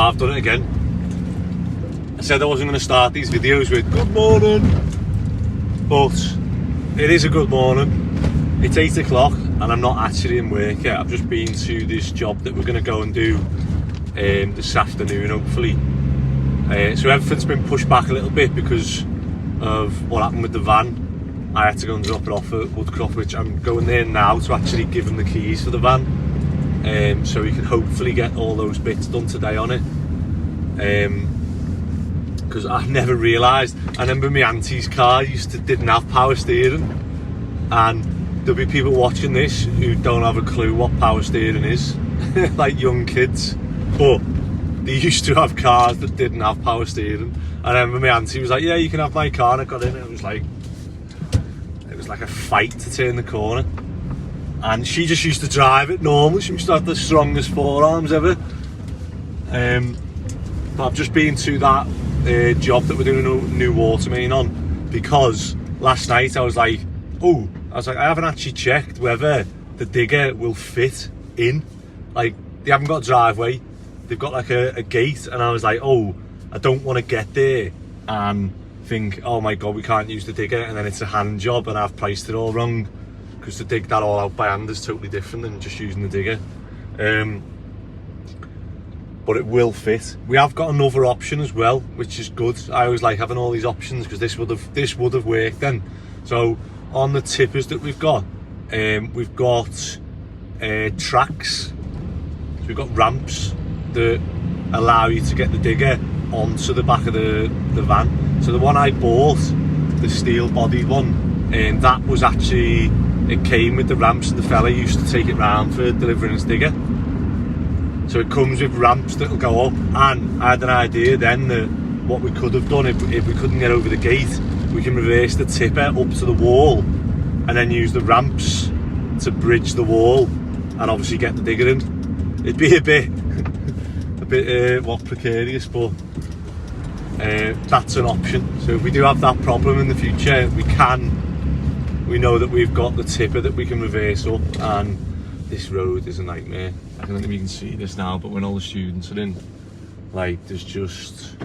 I've done it again. I said I wasn't going to start these videos with good morning, but it is a good morning. It's 8 o'clock and I'm not actually in work yet. I've just been to this job that we're going to go and do this afternoon, hopefully. So everything's been pushed back a little bit because of what happened with the van. I had to go and drop it off at Woodcroft, which I'm going there now to actually give him the keys for the van, so we can hopefully get all those bits done today on it. Because I never realised, I remember my auntie's car didn't have power steering, and there'll be people watching this who don't have a clue what power steering is, like young kids, but they used to have cars that didn't have power steering. I remember my auntie was like, yeah, you can have my car, and I got in and it was like a fight to turn the corner, and she just used to drive it normal. She used to have the strongest forearms ever. But I've just been to that job that we're doing a new water main on, because last night I was like, I haven't actually checked whether the digger will fit in. Like, they haven't got a driveway, they've got like a gate, and I was like, I don't want to get there and think, oh my god, we can't use the digger, and then it's a hand job and I've priced it all wrong, because to dig that all out by hand is totally different than just using the digger. But it will fit. We have got another option as well, which is good. I always like having all these options, because this would have worked then. So on the tippers that we've got tracks. So we've got ramps that allow you to get the digger onto the back of the van. So the one I bought, the steel bodied one, that was actually, it came with the ramps, and the fella used to take it round for delivering his digger. So it comes with ramps that'll go up, and I had an idea then that what we could have done, if we couldn't get over the gate, we can reverse the tipper up to the wall and then use the ramps to bridge the wall and obviously get the digger in. It'd be a bit precarious, but that's an option. So if we do have that problem in the future, we know that we've got the tipper that we can reverse up. And this road is a nightmare. I don't know if you can see this now, but when all the students are in, like, there's just,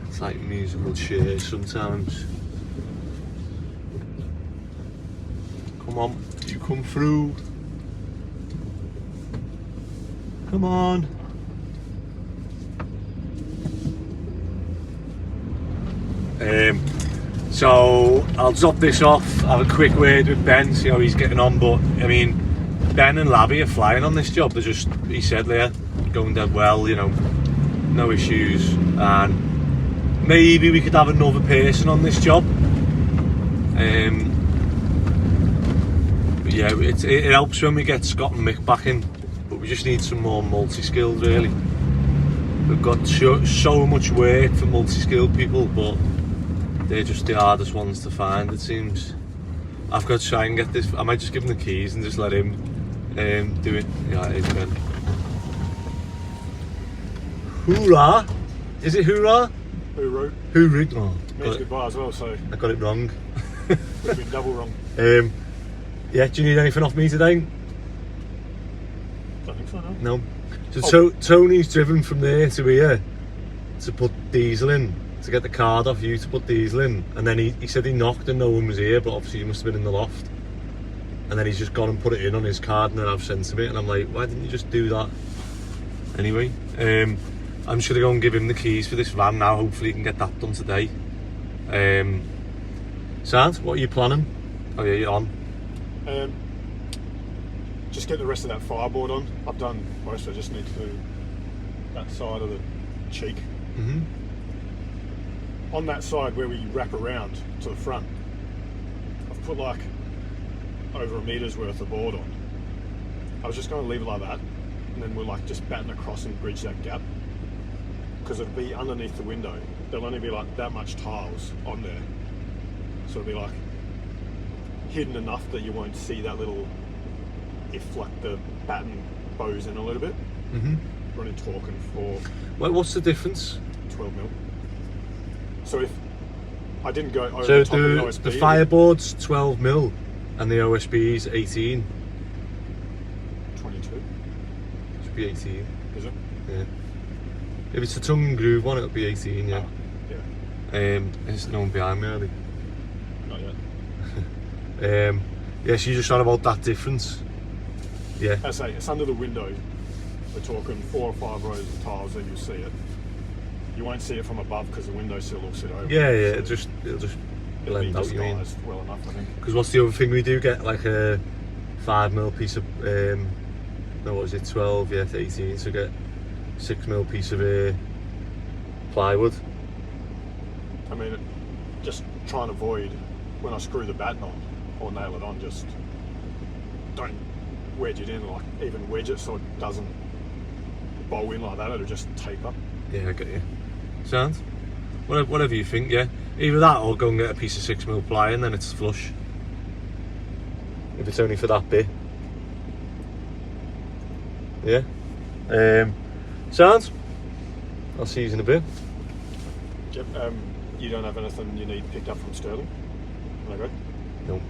it's like musical chairs sometimes. Come on, you come through. Come on. So I'll drop this off, have a quick word with Ben, see how he's getting on. But I mean, Ben and Labby are flying on this job. They're just, he said there, going dead well, you know, no issues. And maybe we could have another person on this job. But yeah, it helps when we get Scott and Mick back in, but we just need some more multi-skilled really. We've got so much work for multi-skilled people, but they're just the hardest ones to find, it seems. I've got to try and get this. I might just give him the keys and just let him do it. Yeah, it is Ben. Hoorah! Is it hoorah? Hooroo. Hooroo. Oh, means goodbye as well, so I got it wrong. Would have been double wrong. Yeah, do you need anything off me today? Don't think so, no. No. So Tony's driven from there to here to put diesel in, to get the card off you to put diesel in, and then he said he knocked and no one was here, but obviously he must have been in the loft, and then he's just gone and put it in on his card, and then I've sent him it, and I'm like, why didn't you just do that? Anyway, I'm just gonna go and give him the keys for this van now. Hopefully he can get that done today. Sand, what are you planning? Oh yeah, you're on. Just get the rest of that fireboard on. I've done most, I just need to do that side of the cheek. Mm-hmm. On that side where we wrap around to the front, I've put like over 1 meter's worth of board on. I was just going to leave it like that, and then we'll like just batten across and bridge that gap, because it'll be underneath the window. There'll only be like that much tiles on there, so it'll be like hidden enough that you won't see that little, if like the batten bows in a little bit. Mm-hmm. We're only talking for, Well, what's the difference? 12 mil. So if I didn't go over So the top of the OSB, the fireboard's 12 mil and the OSB's 18. 22. Should be 18. Is it? Yeah. If it's a tongue and groove one, it'll be 18, yeah. Oh, yeah. There's no one behind me, are they? Not yet. Yeah, so you're just on about that difference. Yeah. I say, it's under the window. We're talking 4 or 5 rows of tiles and you'll see it. You won't see it from above because the windowsill will sit over. Yeah, yeah, So it'll just it'll be blend out, you mean? disguised well enough, I think. Because what's the other thing we do? Get like a 5mm piece of, no, what was it, 12, yeah, to 18, so get 6mm piece of plywood. I mean, just try and avoid when I screw the batten on or nail it on, just don't wedge it in, like even wedge it so it doesn't bow in like that, it'll just taper. Yeah, I get you. Sounds? Whatever you think, yeah. Either that or go and get a piece of 6mm ply and then it's flush. If it's only for that bit. Yeah. Sounds? I'll see you in a bit. Yep, you don't have anything you need picked up from Sterling? Am I good? No.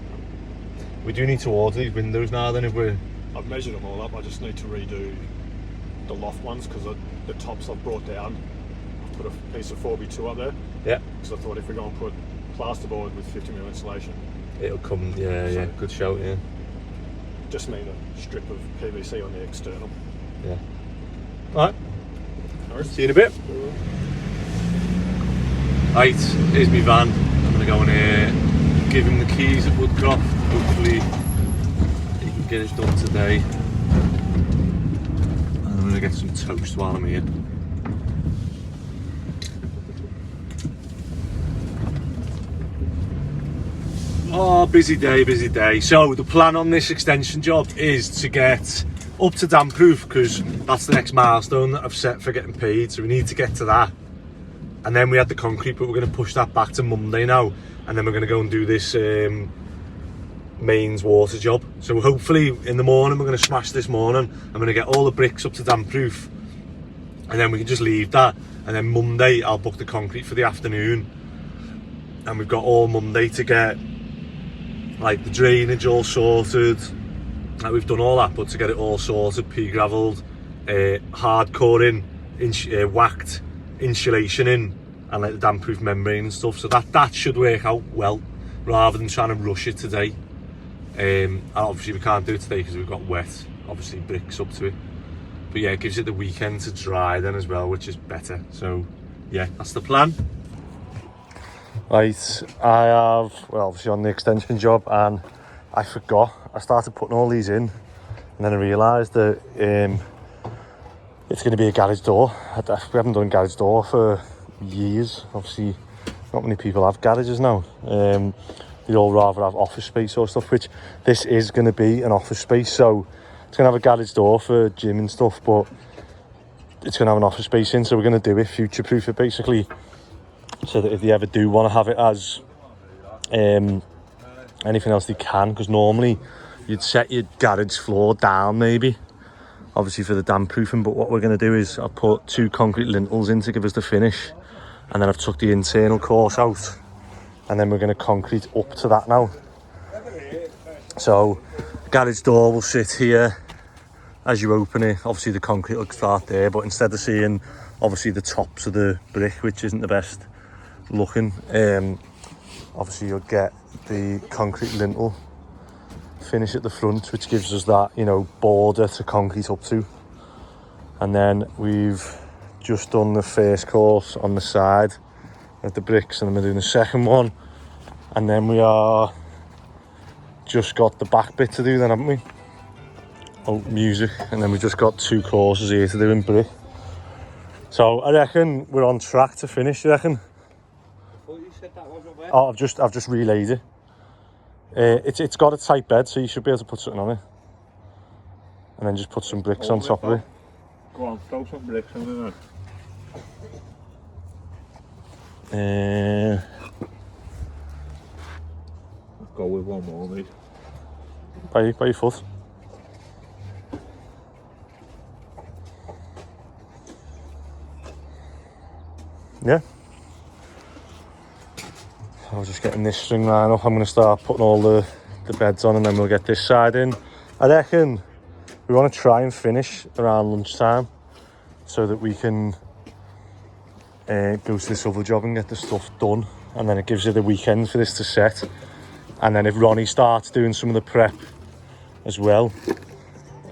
We do need to order these windows now then if we're... I've measured them all up, I just need to redo the loft ones because the tops I've brought down. I've put a piece of 4x2 up there. Yeah. Because I thought if we're going to put plasterboard with 50mm insulation, it'll come, yeah, good shout, yeah. just need a strip of PVC on the external. Yeah. Alright. No worries. See you in a bit. Right, here's my van. I'm going to go and give him the keys at Woodcroft. Hopefully he can get it done today. And I'm going to get some toast while I'm here. Oh, busy day, busy day. So the plan on this extension job is to get up to damp proof because that's the next milestone that I've set for getting paid. So we need to get to that. And then we had the concrete, but we're going to push that back to Monday now. And then we're going to go and do this mains water job. So hopefully in the morning, we're going to smash this morning. I'm going to get all the bricks up to damp proof. And then we can just leave that. And then Monday, I'll book the concrete for the afternoon. And we've got all Monday to get like the drainage all sorted. Like we've done all that, but to get it all sorted, pea-gravelled, hardcore in, whacked, insulation in, and like the damp-proof membrane and stuff. So that should work out well, rather than trying to rush it today. And obviously we can't do it today because we've got wet, obviously bricks up to it. But yeah, it gives it the weekend to dry then as well, which is better. So yeah, that's the plan. Right, I have, well, obviously on the extension job, and I forgot. I started putting all these in, and then I realised that it's going to be a garage door. We haven't done a garage door for years. Obviously, not many people have garages now. They all rather have office space or stuff, which this is going to be an office space. So it's going to have a garage door for gym and stuff, but it's going to have an office space in. So we're going to do it, future-proof it basically, so that if they ever do want to have it as anything else they can, because normally you'd set your garage floor down maybe, obviously for the damp proofing, but what we're going to do is I'll put 2 concrete lintels in to give us the finish, and then I've took the internal course out, and then we're going to concrete up to that now. So the garage door will sit here as you open it. Obviously the concrete will start there, but instead of seeing obviously the tops of the brick, which isn't the best looking, obviously you'll get the concrete lintel finish at the front, which gives us that, you know, border to concrete up to. And then we've just done the first course on the side of the bricks, and then we're doing the second one, and then we are just got the back bit to do then, haven't we? Oh, music. And then we've just got 2 courses here to do in brick. So I reckon we're on track to finish, you reckon? I thought you said that wasn't wet. Oh, I've just relayed it. It's got a tight bed, so you should be able to put something on it, and then just put some bricks on top of it. Go on, throw some bricks on it. Go with one more, mate. By your foot. Yeah. So I'm just getting this string line up. I'm going to start putting all the beds on, and then we'll get this side in. I reckon we want to try and finish around lunchtime, so that we can go to this other job and get the stuff done, and then it gives you the weekend for this to set. And then if Ronnie starts doing some of the prep as well,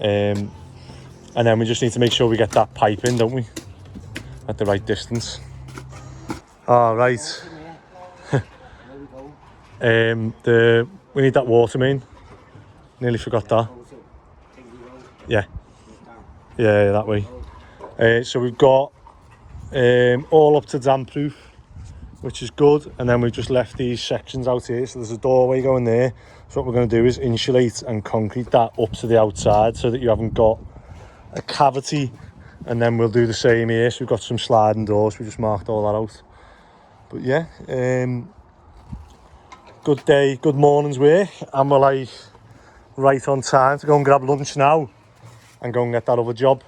and then we just need to make sure we get that pipe in, don't we, at the right distance. All right. We need that water main. Nearly forgot that. Yeah, that way. So we've got all up to damp proof, which is good, and then we've just left these sections out here. So there's a doorway going there. So what we're going to do is insulate and concrete that up to the outside so that you haven't got a cavity, and then we'll do the same here. So we've got some sliding doors, we just marked all that out. But yeah, good day, good morning's work, and we're like right on time to go and grab lunch now and go and get that other job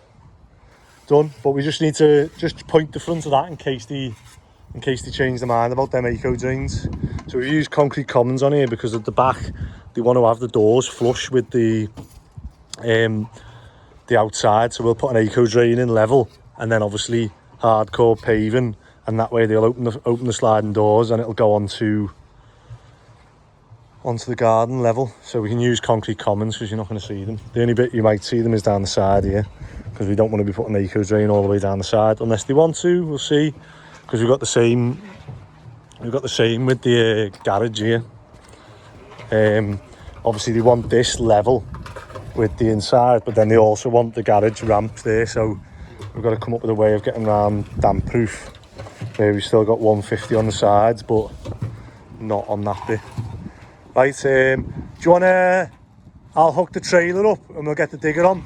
done. But we just need to just point the front of that in case they change their mind about them eco drains. So we've used concrete commons on here because at the back they want to have the doors flush with the outside, so we'll put an eco drain in level and then obviously hardcore paving, and that way they'll open the sliding doors and it'll go onto the garden level. So we can use concrete commons because you're not going to see them. The only bit you might see them is down the side here, because we don't want to be putting an eco drain all the way down the side unless they want to. We'll see, because we've got the same with the garage here. Obviously they want this level with the inside, but then they also want the garage ramp there, so we've got to come up with a way of getting around damp proof where we've still got 150 on the sides but not on that bit. Right, do you want to... I'll hook the trailer up and we'll get the digger on.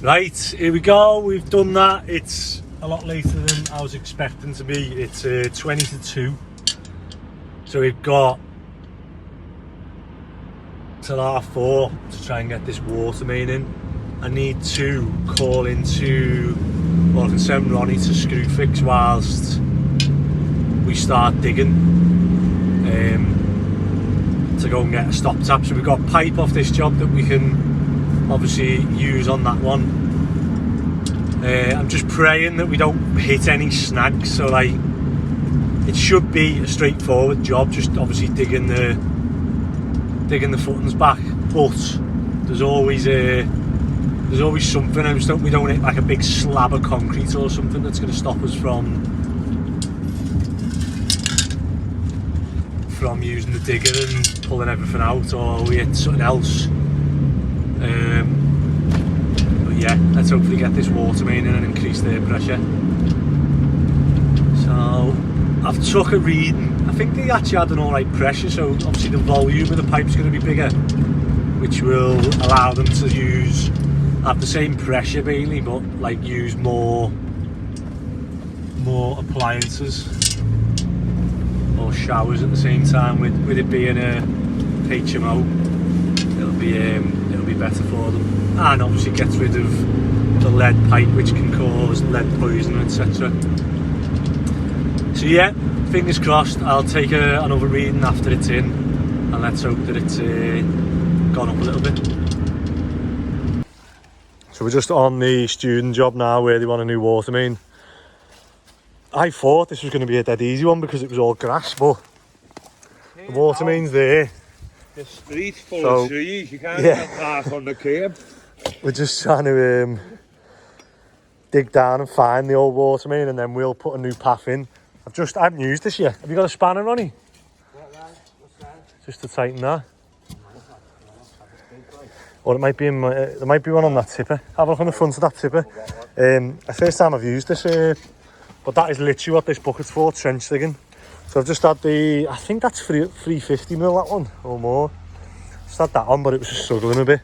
Right, here we go, we've done that. It's a lot later than I was expecting to be. It's 20 to 2. So we've got till 4:30 to try and get this water main in. I need to call into... Well, I can send Ronnie to screw fix whilst we start digging. To go and get a stop tap. So we've got pipe off this job that we can obviously use on that one. I'm just praying that we don't hit any snags, so like it should be a straightforward job, just obviously digging the footings back, but there's always something. I just hope we don't hit like a big slab of concrete or something that's going to stop us from using the digger and pulling everything out, or we hit something else. But yeah, let's hopefully get this water main in and increase their pressure. So I've took a reading. I think they actually had an alright pressure, so obviously the volume of the pipe's going to be bigger, which will allow them to have the same pressure mainly, but like use more appliances or showers at the same time. With it being a HMO, it'll be better for them, and obviously gets rid of the lead pipe, which can cause lead poisoning, etc. So yeah, fingers crossed. I'll take another reading after it's in, and let's hope that it's gone up a little bit. So we're just on the student job now where they want a new water main. I thought this was going to be a dead easy one because it was all grass, but the water main's there. The street's full of trees, you can't even park on the curb. We're just trying to dig down and find the old water main, and then we'll put a new path in. I haven't used this yet. Have you got a spanner, Ronnie? What's that? Just to tighten that. Or it might be there might be one on that tipper. Have a look on the front of that tipper. The first time I've used this, but that is literally what this bucket's for, trench digging. So I've just had I think that's 350ml, that one, or more. Just had that on, but it was just struggling a bit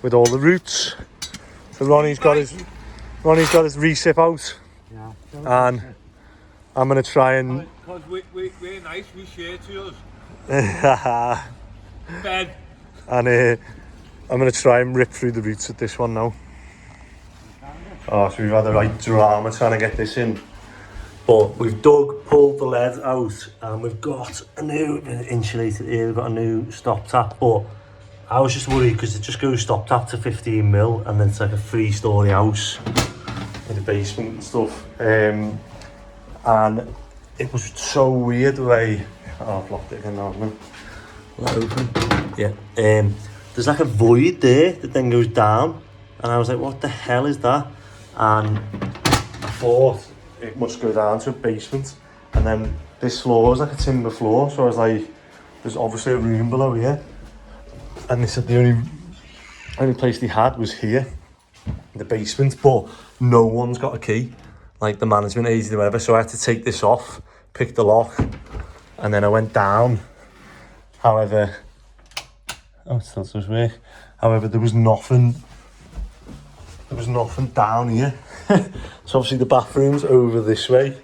with all the roots. So Ronnie's got his recip out, and I'm gonna try and. Because we're nice, we share to us. Ben. And I'm gonna try and rip through the roots with this one now. Oh, so we've had the right drama trying to get this in. But we've pulled the lead out, and we've got a new insulated here. We've got a new stop tap, but I was just worried because it just goes stop tap to 15 mil and then it's like a 3-story house with a basement and stuff. And it was so weird the way... Oh, I've locked it again now, haven't I? Let it open. Yeah. There's like a void there that then goes down. And I was like, what the hell is that? And I thought it must go down to a basement. And then this floor was like a timber floor. So I was like, there's obviously a room below here. And they said the only place they had was here, the basement, but no one's got a key, like the management agent or whatever, so I had to take this off, pick the lock, and then I went down. However, oh, it still does work. However, there was nothing down here. So obviously the bathroom's over this way,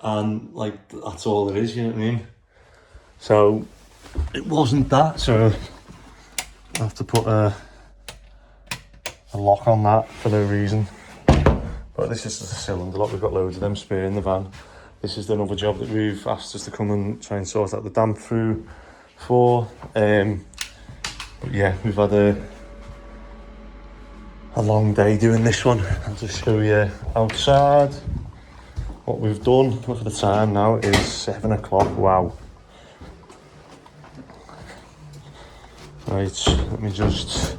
and like, that's all it is, you know what I mean? So, it wasn't that, so I have to put a lock on that for no reason. But this is just a cylinder lock. We've got loads of them spare in the van. This is another job that we've asked us to come and try and sort out the damp through for. But yeah, we've had a long day doing this one. I'll just show you outside what we've done. Look at the time now, it is 7 o'clock. Wow. Right, let me just...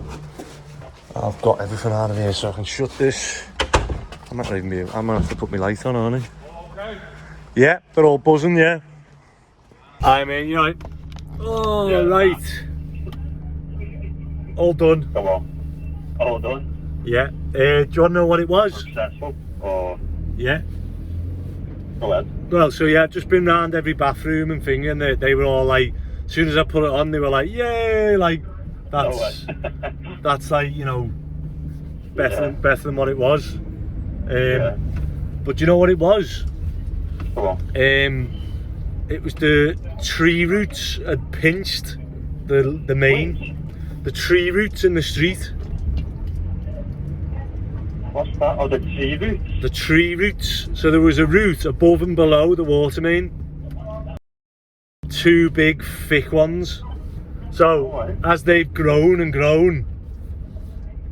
I've got everything out of here so I can shut this. I might not even be... I might have to put my light on, aren't I? Okay. Yeah, they're all buzzing, yeah. Hi, man, you right? Oh, yeah, right. All done. Come on. All done? Yeah. Do you want to know what it was? Successful? Or... Yeah. Go ahead. Well, so yeah, I've just been round every bathroom and thing, and they were all like... As soon as I put it on, they were like, yay, like, that's like, you know, better than what it was. But do you know what it was? Come on. It was the tree roots had pinched the main, the tree roots in the street. What's that? Oh, the tree roots? The tree roots. So there was a root above and below the water main. 2 big thick ones. So as they've grown and grown,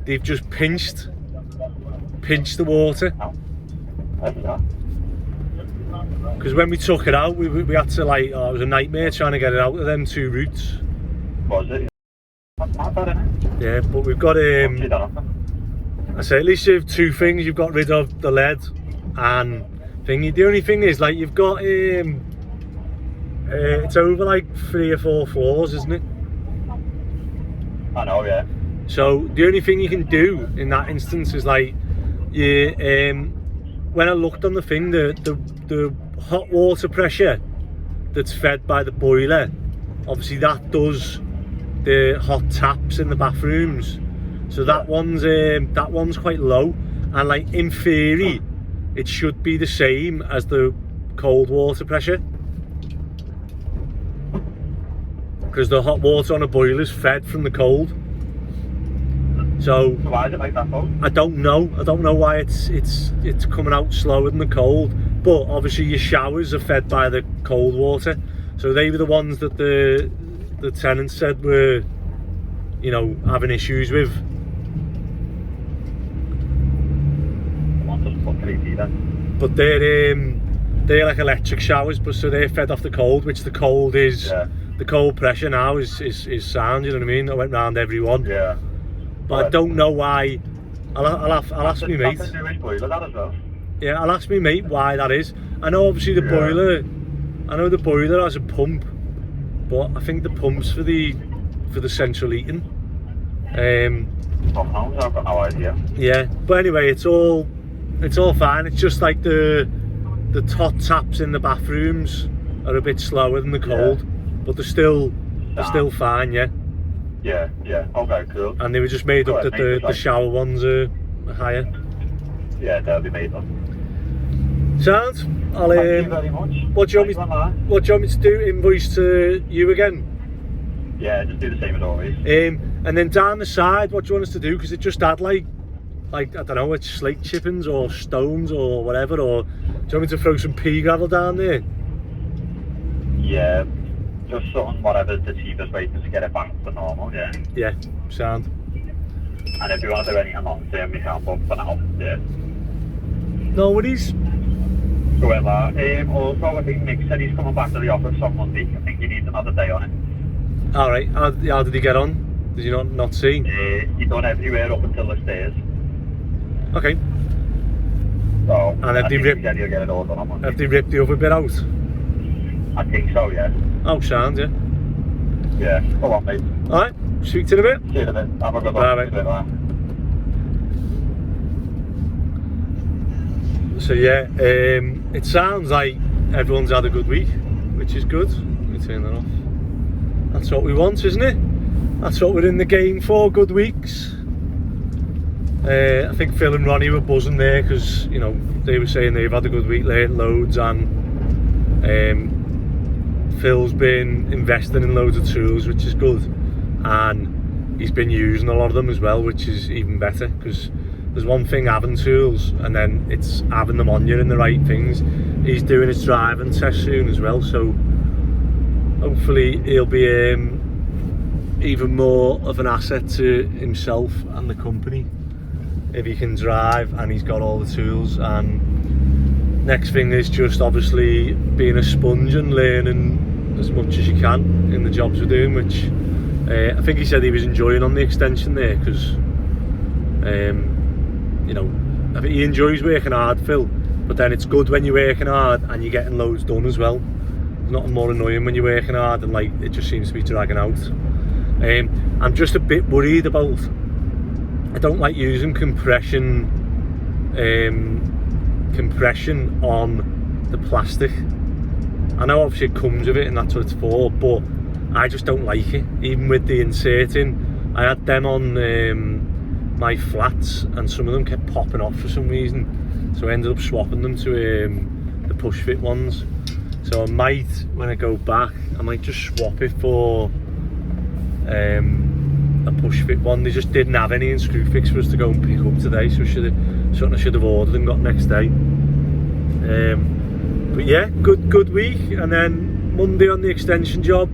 they've just pinched the water. Because when we took it out, we had to like, it was a nightmare trying to get it out of them 2 roots. Was it? Yeah, but we've got I say at least you have 2 things. You've got rid of the lead and thingy. The only thing is, like, you've got it's over like 3 or 4 floors, isn't it? I know, yeah. So the only thing you can do in that instance is like, you when I looked on the thing, the hot water pressure that's fed by the boiler, obviously that does the hot taps in the bathrooms. So that one's quite low, and like in theory, it should be the same as the cold water pressure. Because the hot water on a boiler is fed from the cold. So why is it like that though? I don't know why it's coming out slower than the cold. But obviously your showers are fed by the cold water. So they were the ones that the tenants said were, you know, having issues with. But they're like electric showers, but so they're fed off the cold, which the cold is the cold pressure now is sound, you know what I mean? I went round every one. Yeah. But I don't know why. I'll ask me mate. Yeah, I'll ask me mate why that is. I know obviously the boiler. I know the boiler has a pump, but I think the pump's for the central heating. I've got no idea. Yeah, but anyway, it's all fine. It's just like the hot taps in the bathrooms are a bit slower than the cold, but they're still fine. Yeah. Yeah. Okay, cool. And they were just made up that the shower ones are higher. Yeah, they'll be made up. Sounds. I'll, Thank you very much. What do you want me to do? Invoice to you again? Yeah, just do the same as always. And then down the side, what do you want us to do? Because it just had like I don't know, it's slate chippings or stones or whatever. Or do you want me to throw some pea gravel down there? Yeah, Just something, whatever's the cheapest way to get it back to normal, yeah. Yeah, sound. And if you want to do anything long term, we can, but for now, yeah. No worries. So well, also, I think Nick said he's coming back to the office on Monday. I think he needs another day on it. Alright, how did he get on? Did you not see? He done everywhere up until the stairs. Okay. So, And have they he said he'll get it all done on Monday. Have they ripped the other bit out? I think so, yeah. Oh, sound, yeah. Yeah, come on, mate. Alright, speak to you in a bit. See you in a bit. Have a good Bye, one. mate. Bye. So yeah, it sounds like everyone's had a good week, which is good. Let me turn that off. That's what we want, isn't it? That's what we're in the game for, good weeks. I think Phil and Ronnie were buzzing there because, you know, they were saying they've had a good week, learned loads, and Phil's been investing in loads of tools, which is good, and he's been using a lot of them as well, which is even better, because there's one thing having tools and then it's having them on you in the right things. He's doing his driving test soon as well, so hopefully he'll be even more of an asset to himself and the company if he can drive and he's got all the tools. And next thing is just obviously being a sponge and learning as much as you can in the jobs we're doing, which I think he said he was enjoying on the extension there, because you know, I think he enjoys working hard, Phil, but then it's good when you're working hard and you're getting loads done as well. There's nothing more annoying when you're working hard and like it just seems to be dragging out. I'm just a bit worried about, I don't like using compression on the plastic. I know obviously it comes with it and that's what it's for, but I just don't like it. Even with the inserting, I had them on my flats and some of them kept popping off for some reason, so I ended up swapping them to the push fit ones. So I might, when I go back, I might just swap it for a push fit one. They just didn't have any in Screwfix for us to go and pick up today, so something I should have ordered and got next day. But yeah, good week. And then Monday on the extension job,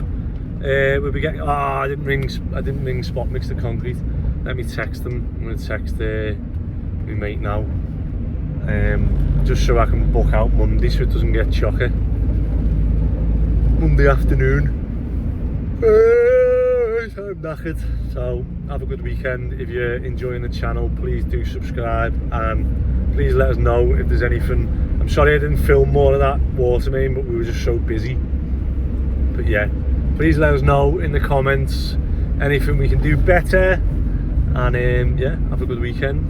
we'll be getting, I didn't ring Spot Mix the Concrete. Let me text them. I'm going to text my mate now, just so I can book out Monday so it doesn't get chocker. Monday afternoon. I'm knackered. So have a good weekend. If you're enjoying the channel, please do subscribe, and please let us know if there's anything. I'm sorry I didn't film more of that water main, but we were just so busy. But yeah, please let us know in the comments anything we can do better. And yeah, have a good weekend.